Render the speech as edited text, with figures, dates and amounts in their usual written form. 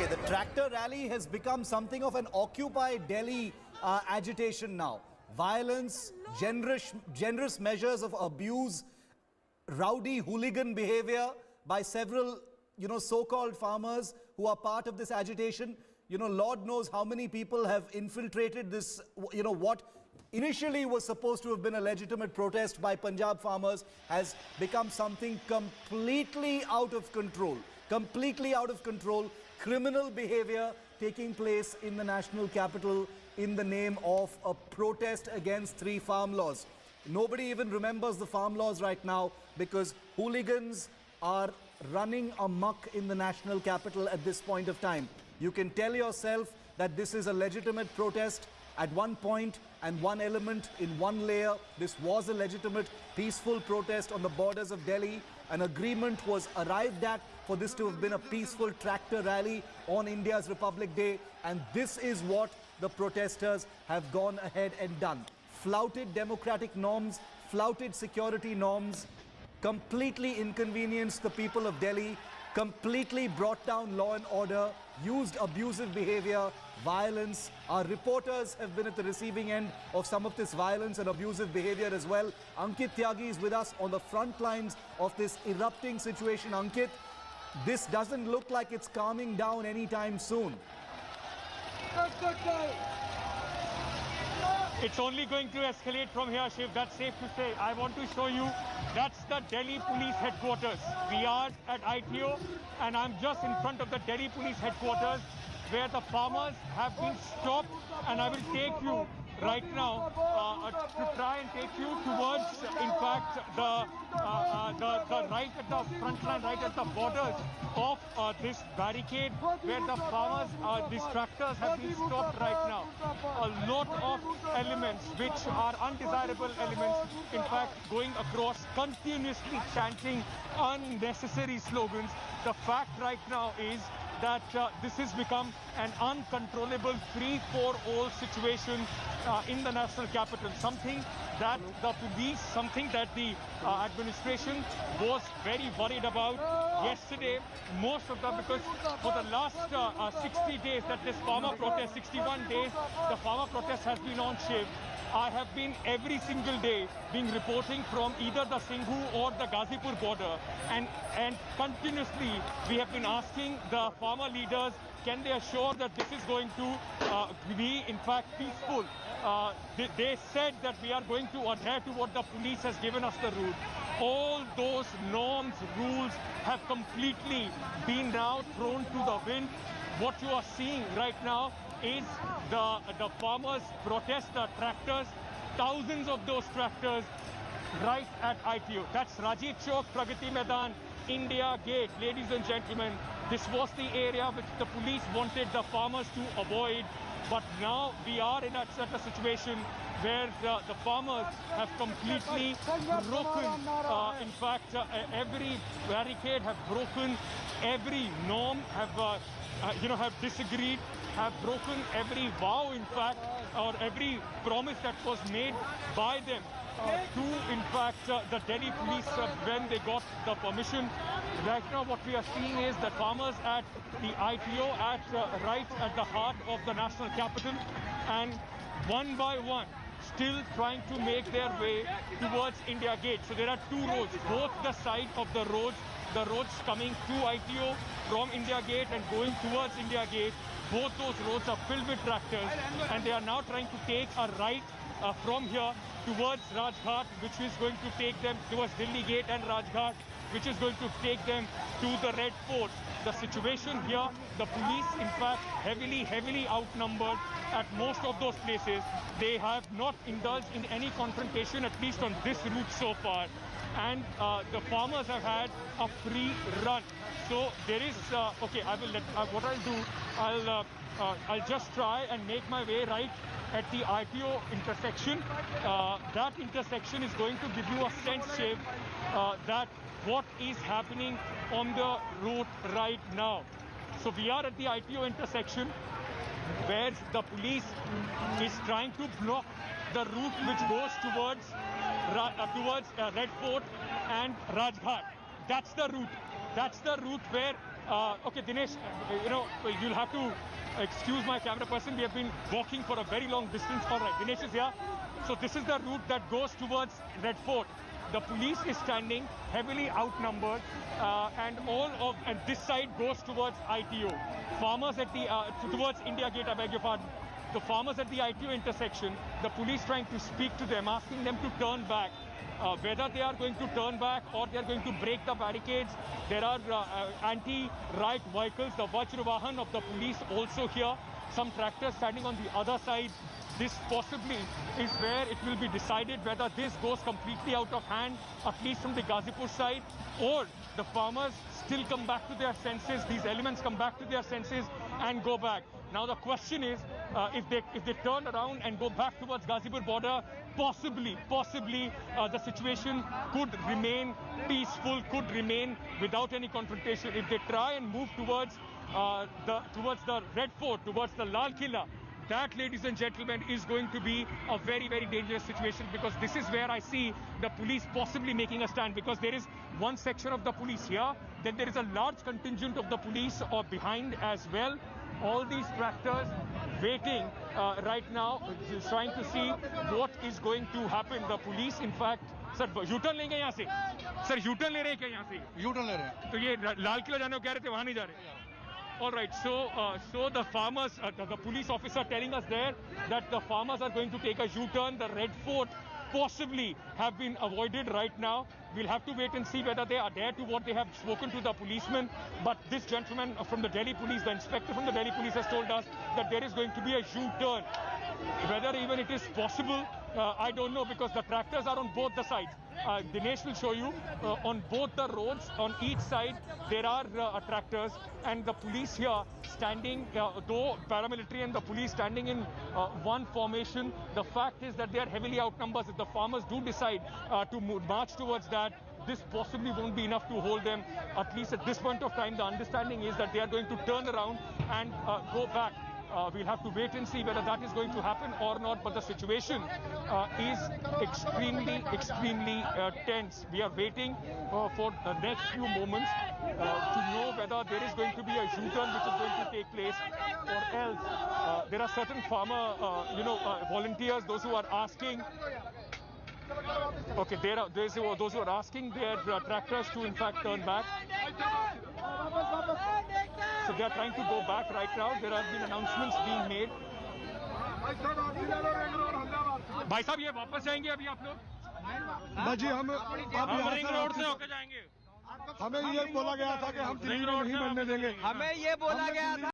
Okay, the tractor rally has become something of an Occupy Delhi agitation now. Violence, generous measures of abuse, rowdy hooligan behavior by several, so-called farmers who are part of this agitation. Lord knows how many people have infiltrated this, what initially was supposed to have been a legitimate protest by Punjab farmers has become something completely out of control. Completely out of control. Criminal behavior taking place in the national capital in the name of a protest against 3 farm laws. Nobody even remembers the farm laws right now because hooligans are running amok in the national capital at this point of time. You can tell yourself that this is a legitimate protest at one point and one element in one layer. This was a legitimate, peaceful protest on the borders of Delhi. An agreement was arrived at for this to have been a peaceful tractor rally on India's Republic Day. And this is what the protesters have gone ahead and done. Flouted democratic norms, flouted security norms, completely inconvenienced the people of Delhi, completely brought down law and order, used abusive behavior, violence. Our reporters have been at the receiving end of some of this violence and abusive behavior as well. Ankit Tyagi is with us on the front lines of this erupting situation. Ankit, this doesn't look like it's calming down anytime soon. It's only going to escalate from here, Shiv. That's safe to say. I want to show you, that's the Delhi Police Headquarters. We are at ITO, and I'm just in front of the Delhi Police Headquarters, where the farmers have been stopped, and I will take you right now to try and take you towards, in fact, the right at the front line, right at the borders of this barricade, where the farmers, these tractors have been stopped right now. A lot of elements which are undesirable elements, in fact, going across, continuously chanting unnecessary slogans. The fact right now is that this has become an uncontrollable free-for-all situation in the national capital, something that the police, something that the administration was very worried about yesterday. Most of them, because for the last 60 days that this farmer protest, 61 days, the farmer protest has been on, Shiv. I have been every single day reporting from either the Singhu or the Ghazipur border, and continuously we have been asking the farmer leaders, can they assure that this is going to be in fact peaceful. They said that we are going to adhere to what the police has given us the route. All those norms, rules have completely been now thrown to the wind. What you are seeing right now is the farmers' protest, the tractors, thousands of those tractors right at ITO. That's Rajiv Chowk, Pragati Maidan, India Gate. Ladies and gentlemen, this was the area which the police wanted the farmers to avoid. But now we are in such a situation where the farmers have completely broken, in fact, every barricade, have broken every norm, have disagreed, have broken every vow, in fact, or every promise that was made by them to, in fact, the Delhi police when they got the permission. Right now what we are seeing is that farmers at the ITO, right at the heart of the national capital, and one by one still trying to make their way towards India Gate. So there are 2 roads, both the side of the roads coming to ITO from India Gate and going towards India Gate. Both those roads are filled with tractors, and they are now trying to take a right from here towards Rajghat, which is going to take them towards Delhi Gate, and Rajghat, which is going to take them to the Red Fort. The situation here, the police, in fact, heavily outnumbered at most of those places. They have not indulged in any confrontation, at least on this route so far. And the farmers have had a free run. So there is, okay, I will let, what I'll do, I'll just try and make my way right at the ITO intersection. That intersection is going to give you a sense, Shiv, that what is happening on the road right now. So we are at the ITO intersection where the police is trying to block the route which goes towards Red Fort and Rajghat. That's the route. That's the route where Okay, Dinesh, you'll have to excuse my camera person. We have been walking for a very long distance. All right, Dinesh is here. So this is the route that goes towards Red Fort. The police is standing, heavily outnumbered, and this side goes towards ITO. Farmers at the towards India Gate, I beg your pardon. The farmers at the ITO intersection, the police trying to speak to them, asking them to turn back. Whether they are going to turn back or they are going to break the barricades. There are anti-riot vehicles, the Vajravahan of the police also here. Some tractors standing on the other side. This possibly is where it will be decided whether this goes completely out of hand, at least from the Ghazipur side, or the farmers still come back to their senses, these elements come back to their senses and go back. Now the question is, if they turn around and go back towards Ghazipur border, possibly the situation could remain peaceful, could remain without any confrontation. If they try and move towards the Red Fort, towards the Lal Killa, that, ladies and gentlemen, is going to be a very, very dangerous situation, because this is where I see the police possibly making a stand, because there is one section of the police here, then there is a large contingent of the police behind as well. All these tractors waiting right now, trying to see what is going to happen. The police, in fact, sir, U-turn लेंगे यहाँ से? Sir, U-turn ले रहे हैं क्या यहाँ से? U-turn ले रहे हैं। तो ये लाल किला जाने को कह रहे थे, वहाँ नहीं जा रहे? All right, so the farmers, the police officer telling us there that the farmers are going to take a U-turn. The Red Fort possibly have been avoided right now. We'll have to wait and see whether they adhere to what they have spoken to the policemen. But this gentleman from the Delhi police, the inspector from the Delhi police, has told us that there is going to be a U-turn. Whether even it is possible, I don't know, because the tractors are on both the sides. Dinesh will show you on both the roads, on each side there are tractors, and the police here standing, though paramilitary and the police standing in one formation. The fact is that they are heavily outnumbered. If the farmers do decide to march towards that, this possibly won't be enough to hold them. At least at this point of time, the understanding is that they are going to turn around and go back. We'll have to wait and see whether that is going to happen or not, but the situation is extremely tense. We are waiting for the next few moments to know whether there is going to be a U-turn which is going to take place, or else there are certain farmer, volunteers, those who are asking. Okay, there are those who are asking their tractors to in fact turn back. So they are trying to go back right now. There have been announcements being made. भाई साहब, ये वापस जाएंगे अभी आप लोग? जी हम ring road से होकर जाएंगे। हमें ये बोला गया था कि हम दिल्ली में नहीं बनने देंगे। हमें ये बोला गया था।